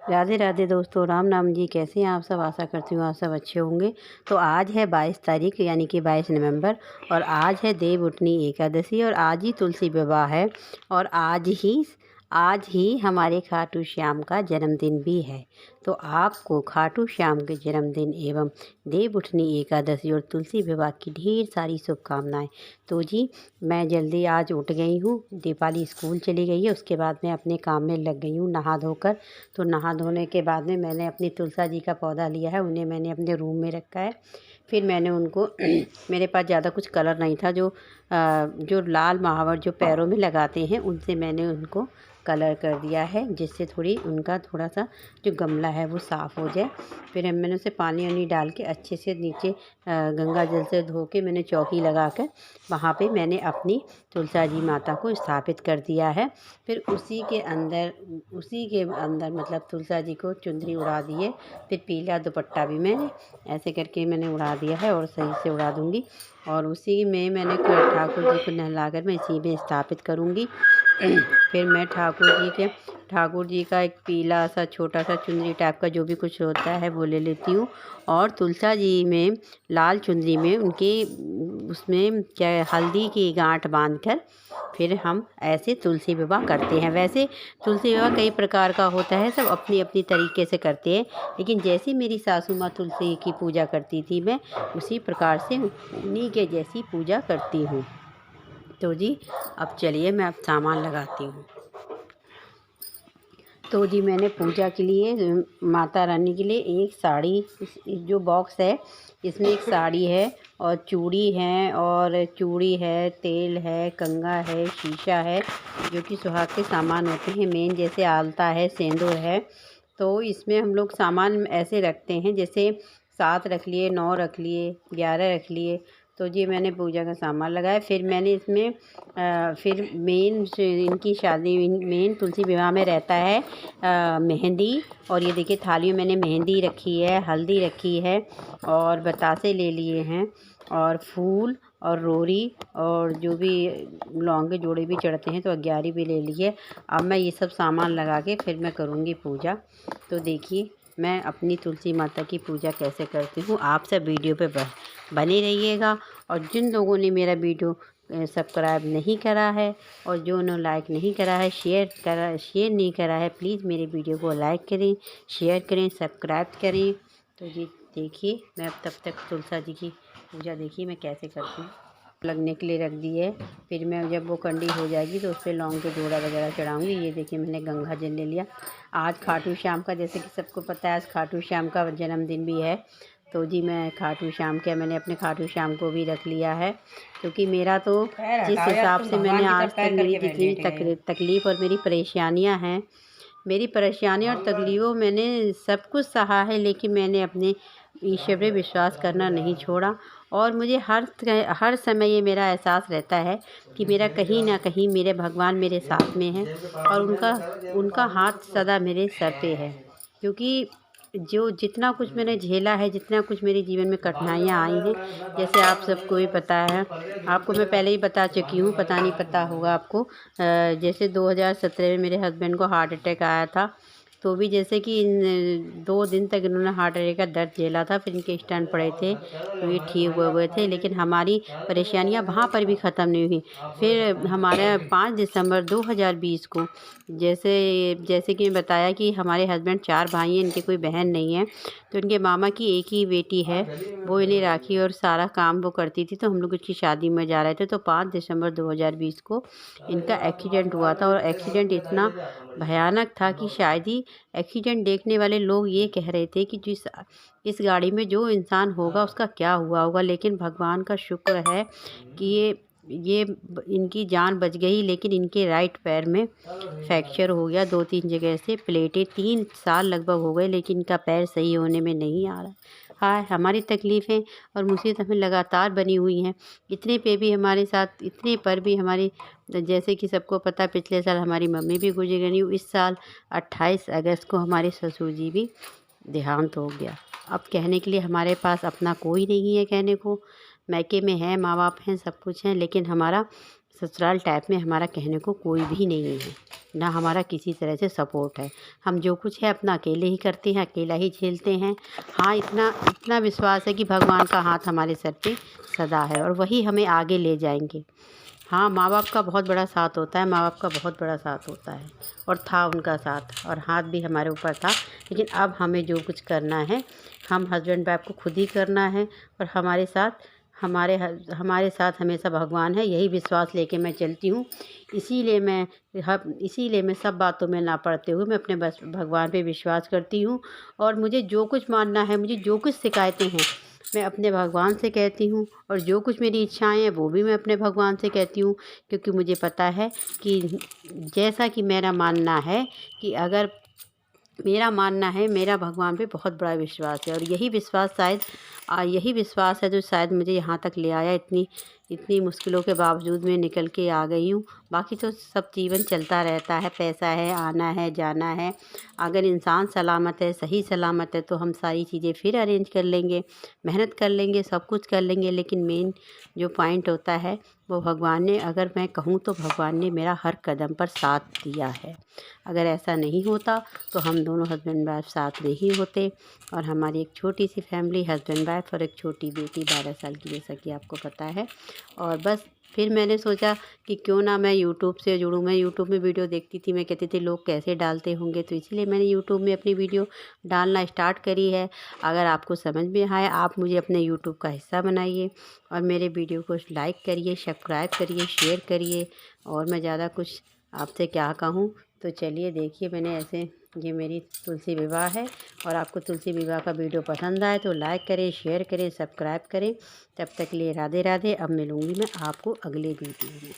राधे राधे दोस्तों, राम नाम जी। कैसे हैं आप सब? आशा करती हूँ आप सब अच्छे होंगे। तो आज है 22 तारीख यानी कि 22 नवंबर और आज है देव उठनी एकादशी और आज ही तुलसी विवाह है और आज ही हमारे खाटू श्याम का जन्मदिन भी है। तो आपको खाटू श्याम के जन्मदिन एवं देव उठनी एकादशी और तुलसी विवाह की ढेर सारी शुभकामनाएं। तो जी मैं जल्दी आज उठ गई हूँ। दीपाली स्कूल चली गई है, उसके बाद मैं अपने काम में लग गई हूँ नहा धोकर। तो नहा धोने के बाद में मैंने अपनी तुलसा जी का पौधा लिया है, उन्हें मैंने अपने रूम में रखा है। फिर मैंने उनको मेरे पास ज़्यादा कुछ कलर नहीं था, जो लाल महावर जो पैरों में लगाते हैं उनसे मैंने उनको कलर कर दिया है, जिससे उनका थोड़ा सा जो गमला है वो साफ़ हो जाए। फिर मैंने उसे पानी वानी डाल के अच्छे से नीचे गंगा जल से धो के मैंने चौकी लगा कर वहाँ पे मैंने अपनी तुलसा जी माता को स्थापित कर दिया है। फिर उसी के अंदर मतलब तुलसा जी को चुंदरी उड़ा दी है। फिर पीला दुपट्टा भी मैंने ऐसे करके मैंने उड़ा दिया है और सही से उड़ा दूँगी। और उसी में मैंने ठाकुर जी को नहलाकर मैं इसी में स्थापित करूँगी। फिर मैं ठाकुर जी का एक पीला सा छोटा सा चुनरी टाइप का जो भी कुछ होता है वो ले लेती हूँ और तुलसा जी में लाल चुनरी में उसमें क्या हल्दी की गांठ बांधकर फिर हम ऐसे तुलसी विवाह करते हैं। वैसे तुलसी विवाह कई प्रकार का होता है, सब अपनी अपनी तरीके से करते हैं, लेकिन जैसी मेरी सासू माँ तुलसी की पूजा करती थी मैं उसी प्रकार से उन्हीं के जैसी पूजा करती हूँ। तो जी अब चलिए मैं अब सामान लगाती हूँ। तो जी मैंने पूजा के लिए माता रानी के लिए एक साड़ी, इस जो बॉक्स है इसमें एक साड़ी है और चूड़ी है, तेल है, कंघा है, शीशा है, जो कि सुहाग के सामान होते हैं मेन, जैसे आलता है, सेंदूर है। तो इसमें हम लोग सामान ऐसे रखते हैं, जैसे 7 रख लिए, 9 रख लिए, 11 रख लिए। तो जी मैंने पूजा का सामान लगाया। फिर मैंने इसमें फिर इनकी शादी मेन तुलसी विवाह में रहता है मेहंदी। और ये देखिए थाली में मैंने मेहंदी रखी है, हल्दी रखी है और बतासे ले लिए हैं और फूल और रोरी और जो भी लौंगे जोड़े भी चढ़ते हैं तो अग्यारी भी ले लिए। अब मैं ये सब सामान लगा के फिर मैं करूँगी पूजा। तो देखिए मैं अपनी तुलसी माता की पूजा कैसे करती हूँ। आप सब वीडियो पे बने रहिएगा और जिन लोगों ने मेरा वीडियो सब्सक्राइब नहीं करा है और जो उन्होंने लाइक नहीं करा है, शेयर नहीं करा है, प्लीज़ मेरे वीडियो को लाइक करें, शेयर करें, सब्सक्राइब करें। तो जी देखिए मैं अब तब तक तुलसा जी की पूजा देखिए मैं कैसे करती हूँ। लगने के लिए रख दी है। फिर मैं जब वो कंडी हो जाएगी तो उस पर लौंग के जोड़ा वगैरह चढ़ाऊँगी। ये देखिए मैंने गंगा जल ले लिया। आज खाटू श्याम का, जैसे कि सबको पता है, आज खाटू श्याम का जन्मदिन भी है। तो जी मैं मैंने अपने खाटू श्याम को भी रख लिया है, क्योंकि मेरा तो जिस हिसाब से मैंने आज तक मेरी जितनी तकलीफ़ और मेरी परेशानियाँ और तकलीफ़ों मैंने सब कुछ सहा है, लेकिन मैंने अपने ईश्वर पे विश्वास करना नहीं छोड़ा। और मुझे हर समय ये मेरा एहसास रहता है कि मेरा कहीं ना कहीं मेरे भगवान मेरे साथ में हैं और उनका हाथ सदा मेरे सर पे है। क्योंकि जो जितना कुछ मैंने झेला है, जितना कुछ मेरे जीवन में कठिनाइयाँ आई हैं, जैसे आप सबको भी पता है, आपको मैं पहले ही बता चुकी हूँ, पता नहीं पता होगा आपको। जैसे 2017 में मेरे हस्बैंड को हार्ट अटैक आया था। तो भी जैसे कि 2 दिन तक इन्होंने हार्ट अटैक का दर्द झेला था, फिर इनके स्टंट पड़े थे तो ये ठीक हुए थे। लेकिन हमारी परेशानियां वहाँ पर भी ख़त्म नहीं हुई। फिर हमारे 5 दिसंबर 2020 को, जैसे कि बताया कि हमारे हस्बैंड 4 भाई हैं, इनके कोई बहन नहीं है। तो इनके मामा की एक ही बेटी है, वो इन्हें राखी और सारा काम वो करती थी। तो हम लोग इसकी शादी में जा रहे थे, तो 5 दिसंबर 2020 को इनका एक्सीडेंट हुआ था। और एक्सीडेंट इतना भयानक था कि शायद ही एक्सीडेंट देखने वाले लोग ये कह रहे थे कि इस गाड़ी में जो इंसान होगा उसका क्या हुआ होगा। लेकिन भगवान का शुक्र है कि इनकी जान बच गई, लेकिन इनके राइट पैर में फ्रैक्चर हो गया 2-3 जगह से। प्लेटें 3 साल लगभग हो गए, लेकिन इनका पैर सही होने में नहीं आ रहा। हाँ, हमारी तकलीफ़ें और मुसीबत हमें लगातार बनी हुई हैं। इतने पर भी हमारी, जैसे कि सबको पता, पिछले साल हमारी मम्मी भी गुजर गई। इस साल 28 अगस्त को हमारे ससुर जी भी देहांत हो गया। अब कहने के लिए हमारे पास अपना कोई नहीं है कहने को। मायके में है, माँ बाप हैं, सब कुछ हैं, लेकिन हमारा ससुराल टाइप में हमारा कहने को कोई भी नहीं है, ना हमारा किसी तरह से सपोर्ट है। हम जो कुछ है अपना अकेले ही करते हैं, अकेला ही झेलते हैं। हाँ, इतना इतना विश्वास है कि भगवान का हाथ हमारे सर पे सदा है और वही हमें आगे ले जाएंगे। हाँ, माँ बाप का बहुत बड़ा साथ होता है, माँ बाप का बहुत बड़ा साथ होता है और था उनका साथ और हाथ भी हमारे ऊपर था। लेकिन अब हमें जो कुछ करना है, हम हस्बैंड वाइफ को खुद ही करना है और हमारे साथ हमेशा भगवान है, यही विश्वास लेके मैं चलती हूँ। इसीलिए मैं सब बातों में ना पड़ते हुए मैं अपने बस भगवान पे विश्वास करती हूँ। और मुझे जो कुछ मानना है, मुझे जो कुछ शिकायतें हैं, मैं अपने भगवान से कहती हूँ और जो कुछ मेरी इच्छाएं हैं वो भी मैं अपने भगवान से कहती हूँ। क्योंकि मुझे पता है कि जैसा कि मेरा मानना है कि अगर मेरा भगवान पे बहुत बड़ा विश्वास है और यही विश्वास है जो शायद मुझे यहाँ तक ले आया। इतनी इतनी मुश्किलों के बावजूद मैं निकल के आ गई हूँ। बाकी तो सब जीवन चलता रहता है, पैसा है, आना है, जाना है। अगर इंसान सलामत है, सही सलामत है, तो हम सारी चीज़ें फिर अरेंज कर लेंगे, मेहनत कर लेंगे, सब कुछ कर लेंगे। लेकिन मेन जो पॉइंट होता है वो भगवान ने, अगर मैं कहूँ तो भगवान ने मेरा हर कदम पर साथ दिया है। अगर ऐसा नहीं होता तो हम दोनों हस्बैंड वाइफ साथ नहीं होते और हमारी एक छोटी सी फैमिली, हस्बैंड वाइफ और एक छोटी बेटी 12 साल की, जैसा कि आपको पता है। और बस फिर मैंने सोचा कि क्यों ना मैं यूट्यूब से जुड़ूँ। मैं यूट्यूब में वीडियो देखती थी, मैं कहती थी लोग कैसे डालते होंगे, तो इसीलिए मैंने यूट्यूब में अपनी वीडियो डालना स्टार्ट करी है। अगर आपको समझ में आए, आप मुझे अपने यूट्यूब का हिस्सा बनाइए और मेरे वीडियो को लाइक करिए, सब्सक्राइब करिए, शेयर करिए। और मैं ज़्यादा कुछ आपसे क्या कहूँ। तो चलिए देखिए, मैंने ऐसे, ये मेरी तुलसी विवाह है और आपको तुलसी विवाह का वीडियो पसंद आए तो लाइक करें, शेयर करें, सब्सक्राइब करें। तब तक के लिए राधे राधे। अब मिलूँगी मैं आपको अगले वीडियो में।